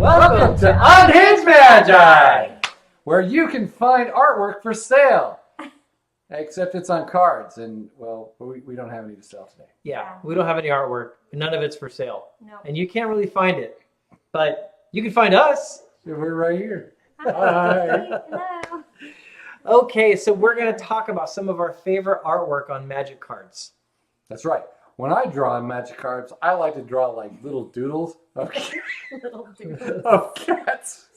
Welcome to Unhinged Magi, where you can find artwork for sale. Except it's on cards, and, well, we don't have any to sell today. Yeah, we don't have any artwork. None of it's for sale. No. And you can't really find it. But you can find us. We're right here. Hi. Hello. Okay, so we're going to talk about some of our favorite artwork on Magic cards. That's right. When I draw Magic cards, I like to draw like little doodles of, Little doodles. of cats.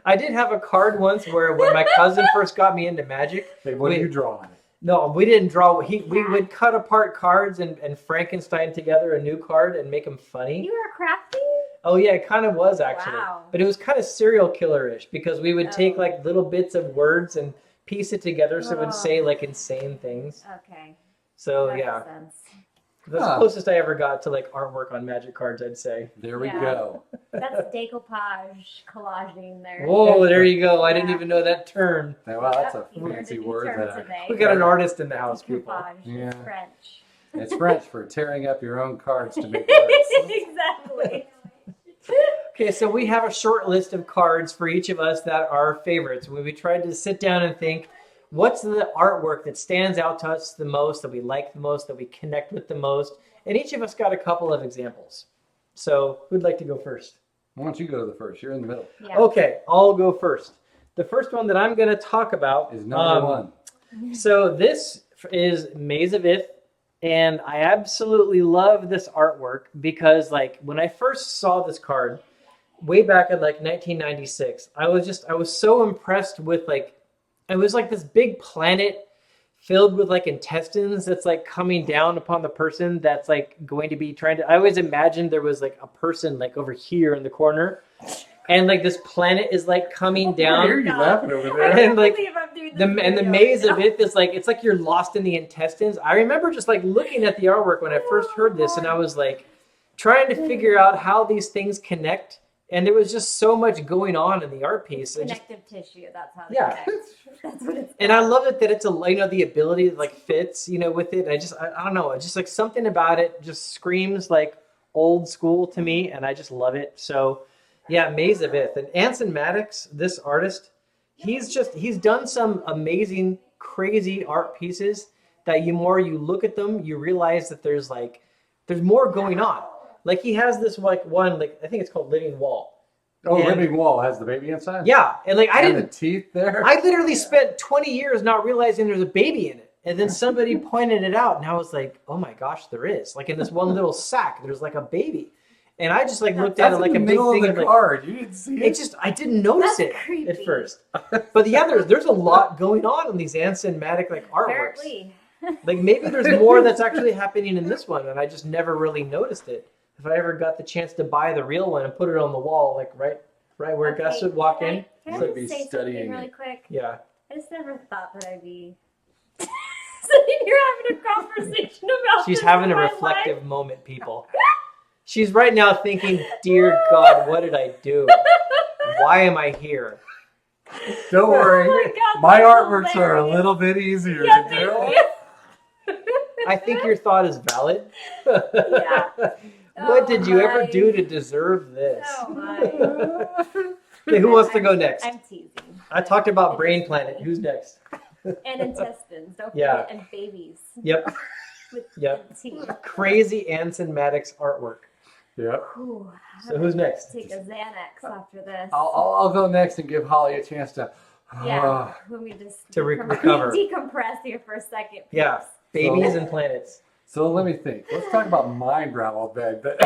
I did have a card once where when my cousin first got me into Magic. Hey, what do you draw on it? No, we didn't draw. We would cut apart cards and Frankenstein together a new card and make them funny. You were crafty? Oh yeah, it kind of was actually. Wow. But it was kind of serial killer-ish because we would take like little bits of words and piece it together so it would say like insane things. Okay. So That yeah, makes sense. that's the closest I ever got to like artwork on Magic cards, I'd say. There we Yeah. go. That's decoupage collaging there. Whoa, there you go. I didn't Yeah. even know that term. Now, well, that's a Yep, you learned fancy a new word. term That today. We got an artist in the house, people. Decoupage. Yeah. It's French. It's French for tearing up your own cards to make words. Exactly. Okay, so we have a short list of cards for each of us that are favorites. We tried to sit down and think, what's the artwork that stands out to us the most, that we like the most, that we connect with the most? And each of us got a couple of examples. So who'd like to go first? Why don't you go to the first? You're in the middle. Yeah. Okay, I'll go first. The first one that I'm going to talk about Is number one. So this is Maze of Ith, and I absolutely love this artwork because, like, when I first saw this card, way back in like 1996, I was so impressed with like, it was like this big planet filled with like intestines that's like coming down upon the person that's like going to be trying to. I always imagined there was like a person like over here in the corner, and like this planet is like coming I down. hear you laughing over there. And like the the maze of it is like, it's like you're lost in the intestines. I remember just like looking at the artwork when I first heard this, and I was like trying to figure out how these things connect. And there was just so much going on in the art piece. Connective tissue. That's how they Yeah. connect. That's what it's And I love it that it's a, you know, the ability that like fits, you know, with it. I don't know. It's just like something about it just screams like old school to me. And I just love it. So yeah, Maze of Ith. And Anson Maddox, this artist, he's done some amazing, crazy art pieces that the more you look at them, you realize that there's more going on. Like he has this like one, like I think it's called Living Wall. Oh, And- Living Wall has the baby inside? Yeah. And like And the teeth there? I literally spent 20 years not realizing there's a baby in it. And then somebody pointed it out, and I was like, oh my gosh, there is. Like in this one little sack, there's like a baby. And I just like looked at it like a big thing. Of the like, card. You didn't see it? I didn't notice That's it creepy. at first. But yeah, there's a lot going on in these Anson Maddox like artworks. Apparently. Like maybe there's more that's actually happening in this one, and I just never really noticed it. If I ever got the chance to buy the real one and put it on the wall, like right where Gus would walk in. Can I You'd be just say studying something really it. quick? Yeah. I just never thought that I'd be sitting here having a conversation about She's this having in a my reflective life. moment, people. She's right now thinking, dear God, what did I do? Why am I here? Don't worry. Oh God, my that's artworks are a hilarious. little bit easier Yeah, to thank do. you. I think your thought is valid. Yeah. What did you ever my. do to deserve this? Oh my. Okay, who wants to go next? I'm teasing. I talked about Brain Planet. Who's next? And intestines. Don't Yeah. forget. And babies. Yep. With Yep. teeth. Crazy Anson Maddox artwork. Yep. Ooh, So who's next? Take a Xanax after this. I'll go next and give Holly a chance to. Yeah. Let me just To recover. decompress here for a second. Yeah. Babies and planets. So let me think. Let's talk about mind ravel then. But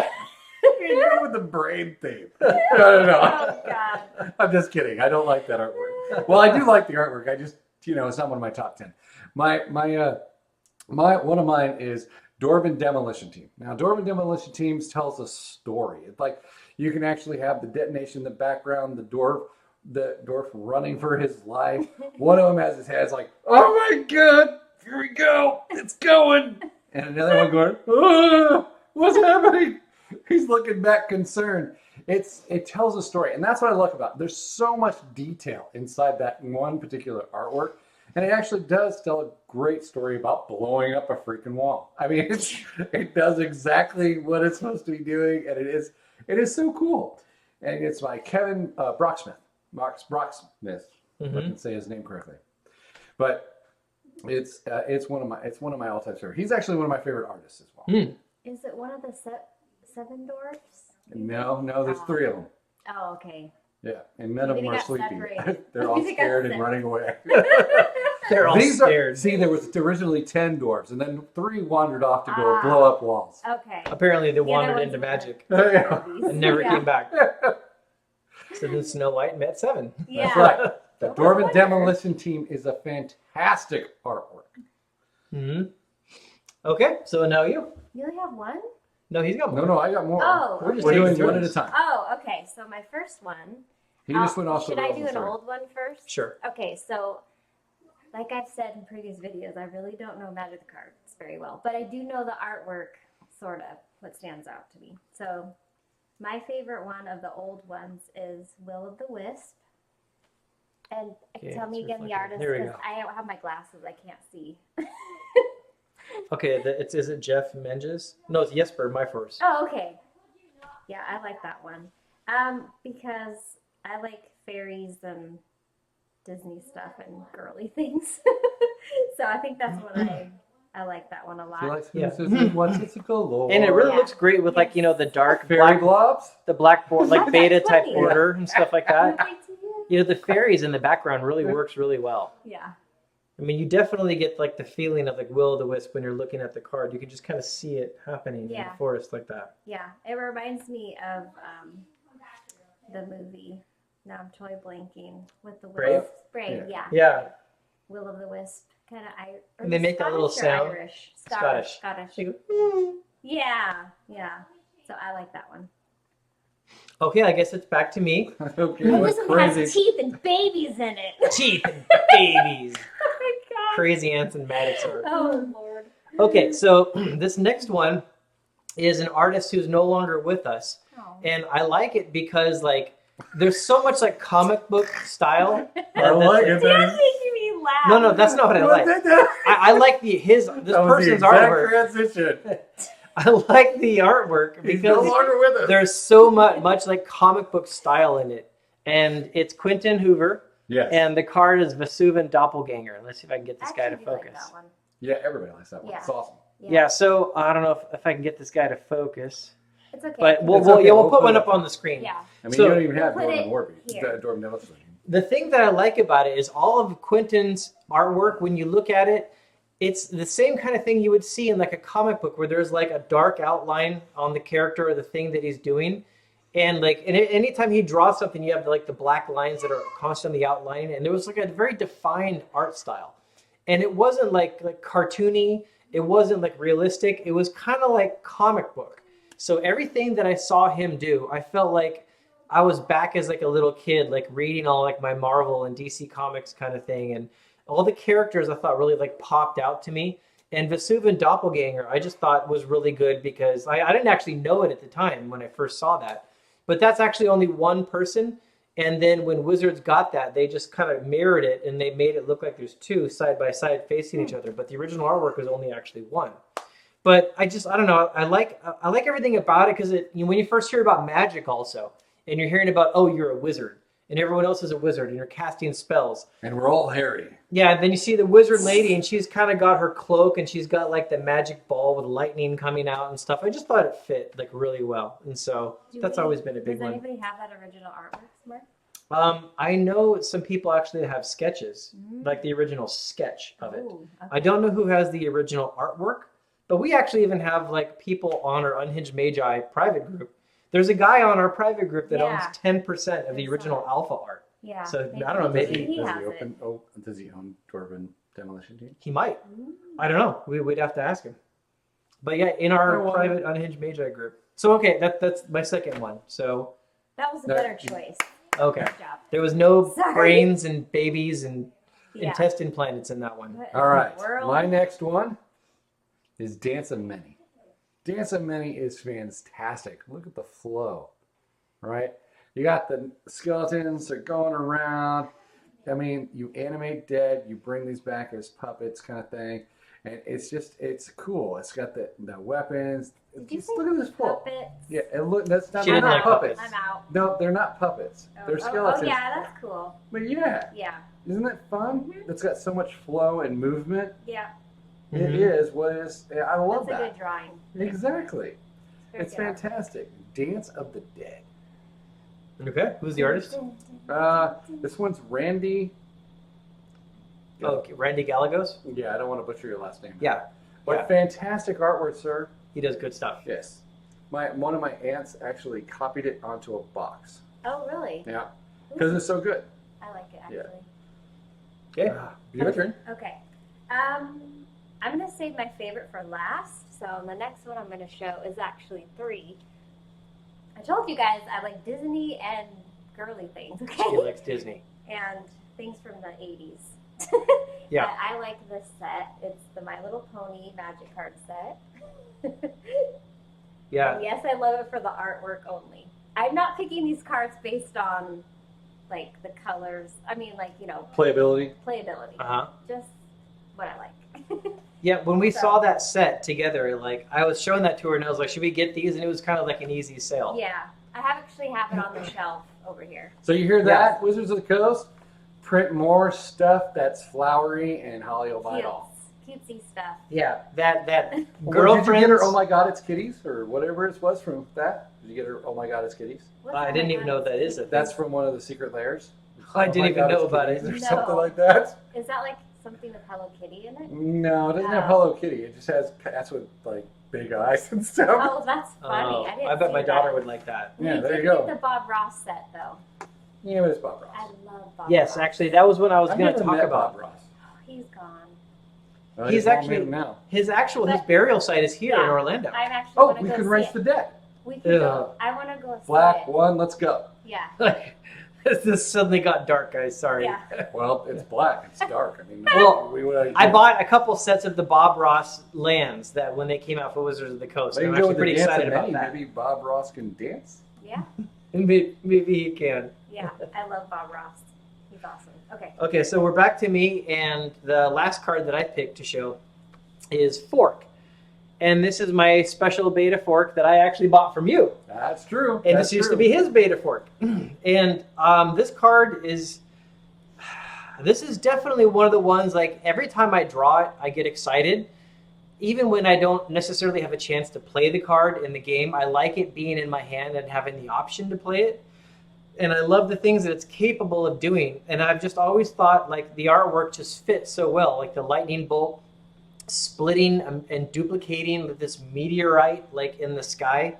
you go with the brain theme. No. Oh God. I'm just kidding. I don't like that artwork. Well, I do like the artwork. I just, it's not one of my top 10. My one of mine is Dwarven Demolition Team. Now, Dwarven Demolition Teams tells a story. It's like you can actually have the detonation in the background, the dwarf running for his life. One of them has his head like, oh my God, here we go, it's going. And another one going, oh, what's happening? He's looking back concerned. It tells a story, and that's what I love about it. There's so much detail inside that one particular artwork. And it actually does tell a great story about blowing up a freaking wall. I mean, it does exactly what it's supposed to be doing, and it is so cool. And it's by Kevin Brocksmith. Brocksmith. I can say his name correctly. But it's one of my all-time favorite. He's actually one of my favorite artists as well. Is it one of the seven dwarfs? No, there's 3 of them. Oh, okay. Yeah, and none of them are got sleepy. separated. They're all They got scared and separated. running away. They're all scared. See, there was originally 10 dwarves, and then 3 wandered off to go blow up walls. Okay. Apparently, they The wandered other into ones magic were- and never Yeah. came back. So then Snow White met 7. Yeah. That's right. The What was Dwarven Wonder? Demolition Team is a fantastic artwork. Okay, so now you. You only have one? No, he's got more. No, I got more. Oh, We're just We're taking doing one at a turns. time. Oh, okay. So my first one. He just went off the Should I rails. do I'm an sorry. old one first? Sure. Okay, so like I've said in previous videos, I really don't know Magic the cards very well, but I do know the artwork, sort of, what stands out to me. So my favorite one of the old ones is Will of the Wisp. And Okay, tell me it's again the reflecting. artist, Here we because go. I don't have my glasses, I can't see. Okay, is it Jeff Menges? No, it's Jesper, my first. Oh, okay. Yeah, I like that one. Because I like fairies and Disney stuff and girly things. So I think that's what I like that one a lot. She likes Yeah. what's it called? And it really Yeah. looks great with like, the dark Fairy black, blobs? the black board, like That's beta type funny. border and stuff like that. Yeah. The fairies in the background really works really well. Yeah. I mean, you definitely get like the feeling of like Will o' the Wisp when you're looking at the card. You can just kind of see it happening in Yeah. the forest like that. Yeah, it reminds me of the movie. Now I'm totally blanking with the Brave? Wisp. Brave, yeah. Yeah. Will of the Wisp, kind of Irish. And they make that little sound. Irish. Scottish. Scottish. You go, Yeah, yeah. So I like that one. okay, I guess it's back to me. Okay, And what's this one has crazy? teeth and babies in it. Teeth and babies. Oh my god. Crazy ants and magic sword. Oh lord. Okay, so this next one is an artist who's no longer with us. Oh. And I like it because like there's so much like comic book style. I like it. You're making me laugh. No, that's not what I like. I like this That was the person's exact artwork. transition. I like the artwork He's no because longer with us. there's so much like comic book style in it. And it's Quentin Hoover, Yes. and the card is Vesuvan Doppelganger. Let's see if I can get this guy to Actually, I like focus. that one. Yeah, everybody likes that one. Yeah. It's awesome. Yeah, so I don't know if I can get this guy to focus. It's okay. But It's we'll okay, we'll we'll put put one it up on the screen. yeah. I mean, So- you don't even have We'll put Dwarven it Warby. here. Dwarven Demolition. The thing that I like about it is all of Quentin's artwork, when you look at it, it's the same kind of thing you would see in like a comic book where there's like a dark outline on the character or the thing that he's doing. And like anytime he draws something, you have like the black lines that are constantly outlining. And there was like a very defined art style. And it wasn't like cartoony. It wasn't like realistic. It was kind of like comic book. So everything that I saw him do, I felt like I was back as like a little kid, like reading all like my Marvel and DC Comics kind of thing. And all the characters I thought really like popped out to me. And Vesuvan Doppelganger, I just thought was really good because I didn't actually know it at the time when I first saw that. But that's actually only one person. And then when Wizards got that, they just kind of mirrored it and they made it look like there's 2 side by side facing each other. But the original artwork was only actually 1. But I don't know. I like everything about it because when you first hear about magic also, and you're hearing about, oh, you're a wizard, and everyone else is a wizard, and you're casting spells. And we're all hairy. Yeah, and then you see the wizard lady, and she's kind of got her cloak, and she's got like the magic ball with lightning coming out and stuff. I just thought it fit like really well, and so that's always been a big Does one. anybody have that original artwork somewhere? I know some people actually have sketches, like the original sketch of it. Ooh, okay. I don't know who has the original artwork, but we actually even have like people on our Unhinged Magi private group. There's a guy on our private group that Yeah. owns 10% of the I saw original it. alpha art. Yeah. So, I don't know, maybe- he does has he it. open? Does he own Dwarven Demolition Team? He might. Ooh. I don't know. We'd have to ask him. But yeah, in our Oh, well. private Unhinged Magi group. So okay, that's my second one. So That was a That- better choice. okay, Good job. there was no Sorry. brains and babies and Yeah. intestine planets in that one. What in All right. the world? My next one is Dance of Many. Dance of Many is fantastic. Look at the flow, right? You got the skeletons, they're going around. I mean, you animate dead, you bring these back as puppets, kind of thing, and it's cool. It's got the weapons. Did you Just say look at this foil. puppets? Yeah, and look, that's not She didn't they're like not puppets. I'm out. No, they're not puppets. They're skeletons. Oh, yeah, that's cool. But yeah, Yeah. isn't that fun? Mhm. It's got so much flow and movement. Yeah. It Mhm. is what is. I love That's a that. good drawing. Exactly. Very It's good. fantastic. Dance of the Dead. Okay. Who's the artist? This one's Randy. Oh, okay. Randy Gallegos. Yeah, I don't want to butcher your last name. Yeah. But Yeah. fantastic artwork, sir. He does good stuff. Yes. One of my aunts actually copied it onto a box. Oh, really? Yeah. Because it's so good. I like it, actually. Yeah. Okay. Your turn. Okay. I'm going to save my favorite for last. So the next one I'm going to show is actually 3. I told you guys I like Disney and girly things, She okay? likes Disney. And things from the 80s. Yeah. But I like this set. It's the My Little Pony magic card set. Yeah. And yes, I love it for the artwork only. I'm not picking these cards based on like the colors. I mean, like, you know, Playability. playability. Uh huh. Just what I like. Yeah. When we So- saw that set together, like I was showing that to her, and I was like, "Should we get these?" And it was kind of like an easy sale. Yeah, I actually have it on the shelf over here. So you hear that, Wizards of the Coast? Print more stuff that's flowery, and Holly will buy it all. Cutesy stuff. Yeah. That Well, did you girlfriends. get her? Oh my God, it's kitties, or whatever it was from that. Did you get her? Oh my God, it's kitties. What's I oh didn't my even God? know what that is. That's from one of the secret layers. I Oh didn't my even God, know it's about kitties, it. or No. something like that. Is that like something with Hello Kitty in it? No, it doesn't have Oh. Hello Kitty. It just has cats with like big eyes and stuff. Oh, that's funny. Oh, I didn't I bet see my that. daughter would like that. Yeah, We there did you go. get the Bob Ross set though. Yeah, but it's Bob Ross. I love Bob Yes, Ross. actually, that was what I was I've going to never talk met about. Bob Ross. Oh, he's gone. Oh, He's all actually- made now. His But- burial site is here in Yeah. Orlando. I actually Oh, want to we go can see race it. the dead. We can go. I want to go see Black it. one, let's go. Yeah. This suddenly got dark, guys. Sorry. Yeah. Well, it's black. It's dark. I mean, Well, we would. I bought a couple sets of the Bob Ross lands that when they came out for Wizards of the Coast. Maybe I'm go actually with the pretty dance excited of about many. that. Maybe Bob Ross can dance. Yeah. Maybe he can. Yeah. I love Bob Ross. He's awesome. Okay. Okay, so we're back to me, and the last card that I picked to show is Fork. And this is my special beta fork that I actually bought from you. That's true. And That's this used true. to be his beta fork. And this card is... This is definitely one of the ones, like, every time I draw it, I get excited. Even when I don't necessarily have a chance to play the card in the game, I like it being in my hand and having the option to play it. And I love the things that it's capable of doing. And I've just always thought, like, the artwork just fits so well. Like the lightning bolt splitting and duplicating with this meteorite, like, in the sky.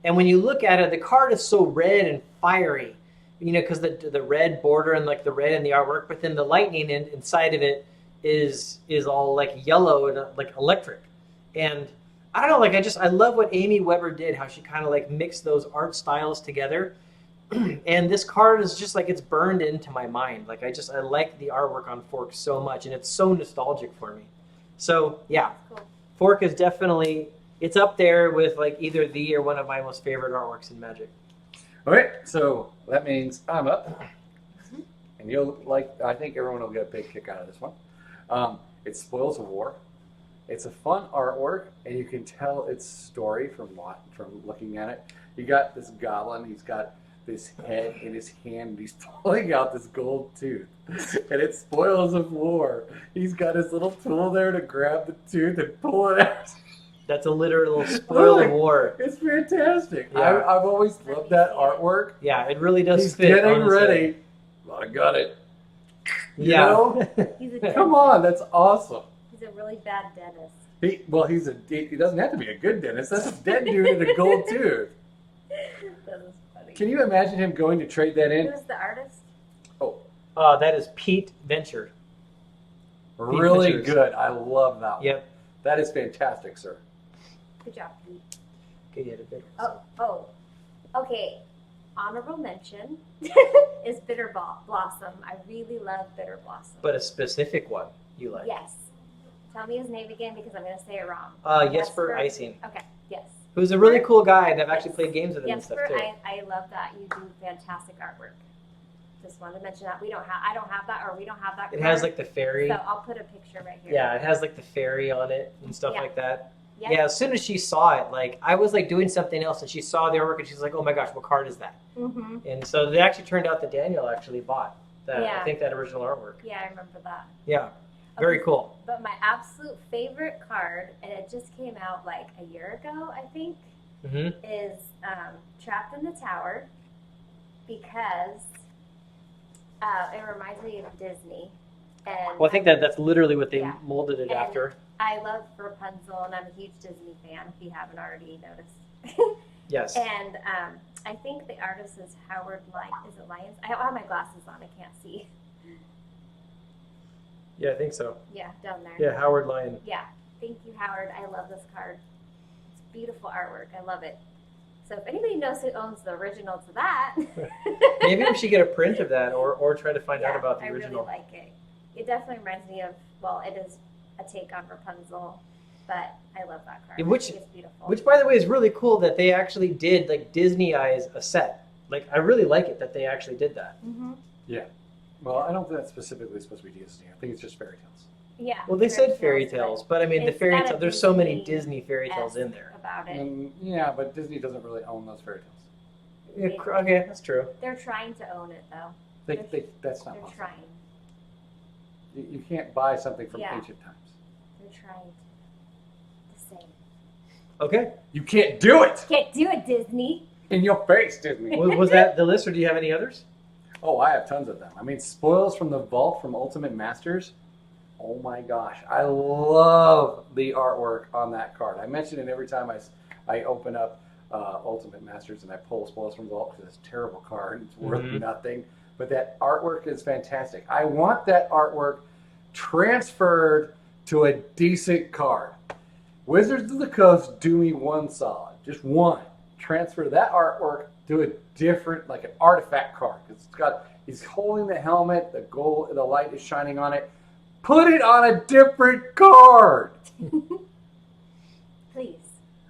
And when you look at it, the card is so red and fiery. You know, because the red border and like the red in the artwork, but then the lightning inside of it is all like yellow and like electric. And I don't know, like I love what Amy Weber did, how she kind of like mixed those art styles together. And this card is just like it's burned into my mind. Like I like the artwork on Fork so much, and it's so nostalgic for me. So yeah, Cool. Fork is definitely it's up there with like either the or one of my most favorite artworks in Magic. All right, so that means I'm up, and you'll like. I think everyone will get a big kick out of this one. It's Spoils of War. It's a fun artwork, and you can tell its story from looking at it. You got this goblin. He's got this head in his hand, and he's pulling out this gold tooth, and it's Spoils of War. He's got his little tool there to grab the tooth and pull it out. That's a literal spoil of war. It's fantastic. Yeah. I've always loved that artwork. Yeah, it really does He's fit. getting honestly. ready. I got it. You Yeah. know? He's a Come on, that's awesome. He's a really bad dentist. He doesn't have to be a good dentist. That's a dead dude with a gold tooth. That was funny. Can you imagine him going to trade that in? Who's the artist? That is Pete Venture. Really Pictures. good. I love that one. Yep. That is fantastic, sir. Good job, Pete. Okay, yeah, the big Oh. Okay. Honorable mention is Bitter Blossom. I really love Bitter Blossom. But a specific one you like. Yes. Tell me his name again because I'm going to say it wrong. Jesper Icing. Okay. Yes. Who's a really cool guy, and I've actually played games with him and Jesper, stuff too. I love that. You do fantastic artwork. just wanted to mention that I don't have that, or we don't have that. It has like the fairy. So I'll put a picture right here. Yeah, it has like the fairy on it and stuff Yeah. like that. Yep. Yeah, as soon as she saw it, like I was like doing something else and she saw the artwork and she's like, "Oh my gosh, what card is that?" Mm-hmm. And so it actually turned out that Daniel actually bought that. Yeah. I think that original artwork. Yeah, I remember that. Yeah, very Okay, cool. But my absolute favorite card, and it just came out like a year ago, I think, Hmm. is Trapped in the Tower, because it reminds me of Disney. And Well, I think that's literally what they Yeah. molded it And after. I love Rapunzel, and I'm a huge Disney fan, if you haven't already noticed. Yes. And I think the artist is Howard Is it Lyons? I have my glasses on. I can't see. Yeah, I think so. Yeah, down there. Yeah, Howard Lyon. Yeah. Thank you, Howard. I love this card. It's beautiful artwork. I love it. So if anybody knows who owns the original to that, Maybe we should get a print of that or try to find out about the I original. really like it. It definitely reminds me of, well, it is a take on Rapunzel, but I love that card. Yeah, which- I think it's beautiful. Which, by the way, is really cool that they actually did like Disney-eyes a set. Like, I really like it that they actually did that. Mm-hmm. Well, I don't think that's specifically supposed to be Disney. I think it's just fairy tales. Yeah. Well, they said fairy but tales, but I mean, the it's fairy got a tale. There's so many Disney Disney fairy tales in there. About it. And yeah, but Disney doesn't really own those fairy tales. Yeah, okay, that's true. They're trying to own it, though. That's not They're possible. trying. You can't buy something from Yeah. ancient times. They're trying to. The same. Okay. You can't do it Can't do it, Disney. in your face, Disney. Was that the list, or do you have any others? Oh, I have tons of them. I mean, spoils from the vault from Ultimate Masters. Oh my gosh, I love the artwork on that card. I mention it every time I open up Ultimate Masters and I pull spoils from the vault because it's a terrible card. It's worth Mhm. nothing, but that artwork is fantastic. I want that artwork transferred to a decent card. Wizards of the Coast, do me one solid, just one. Transfer that artwork to a different, like an artifact card, because he's holding the helmet, the light is shining on it. Put it on a different card, Please.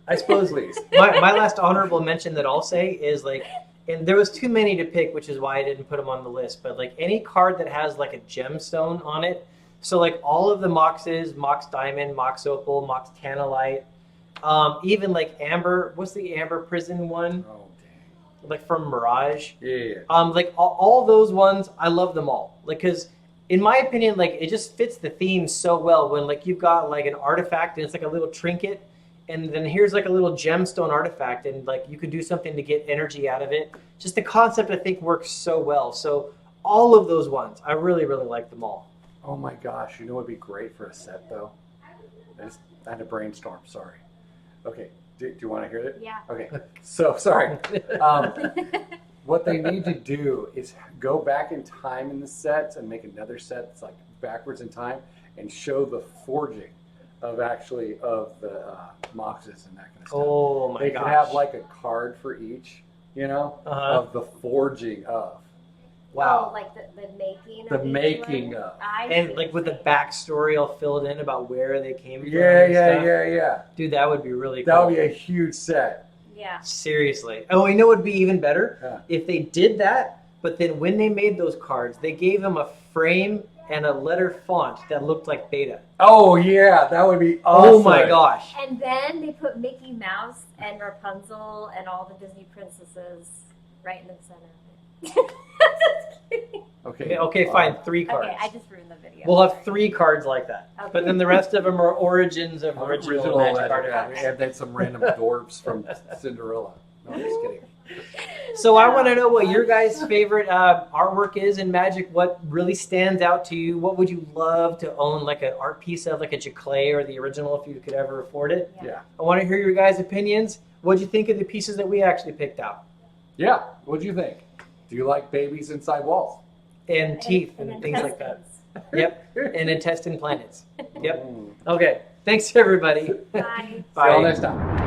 I suppose please. my last honorable mention that I'll say is like, and there was too many to pick, which is why I didn't put them on the list. But like any card that has like a gemstone on it, so like all of the Moxes, Mox Diamond, Mox Opal, Mox Tanalite, even like Amber. What's the Amber Prison one? Oh dang. Like from Mirage. Yeah. Like all those ones, I love them all. Like, cause in my opinion, like it just fits the theme so well when like you've got like an artifact and it's like a little trinket, and then here's like a little gemstone artifact, and like you could do something to get energy out of it. Just the concept I think works so well. So all of those ones, I really, really like them all. Oh my gosh, you know what would be great for a set though? I had to brainstorm. Sorry. Okay. Do you want to hear it? Yeah. Okay. So sorry. What they need to do is go back in time in the sets and make another set that's like backwards in time and show the forging of the Moxes and that kind of stuff. Oh my They gosh. could have like a card for each, Uh-huh. of the forging of. Wow. Oh, like the making. The of each making one? of. I And see like what with the you're saying. backstory all filled in about where they came from. Yeah, and yeah, stuff. yeah. Dude, that would be really cool. That would be a huge set. Yeah. Seriously. Oh, you know what would be even better? Yeah. If they did that, but then when they made those cards, they gave them a frame and a letter font that looked like Beta. Oh yeah, that would be awesome. Oh my gosh. And then they put Mickey Mouse and Rapunzel and all the Disney princesses right in the center of it. Just kidding. Okay. Okay, fine. 3 cards. Okay, I just ruined the video. We'll have Sorry. 3 cards like that. Okay. But then the rest of them are origins of original Magic artifacts. And then some random dwarves from Cinderella. No, I'm just kidding. So I want to know what your guys' favorite artwork is in Magic. What really stands out to you? What would you love to own, like an art piece of, like a Jaclay or the original, if you could ever afford it? Yeah. I want to hear your guys' opinions. What'd you think of the pieces that we actually picked out? Yeah. What'd you think? Do you like babies inside walls? And teeth and then things like that. intestines. Yep. And intestine planets. Yep. Mm. Okay. Thanks, everybody. Bye. See y'all next time.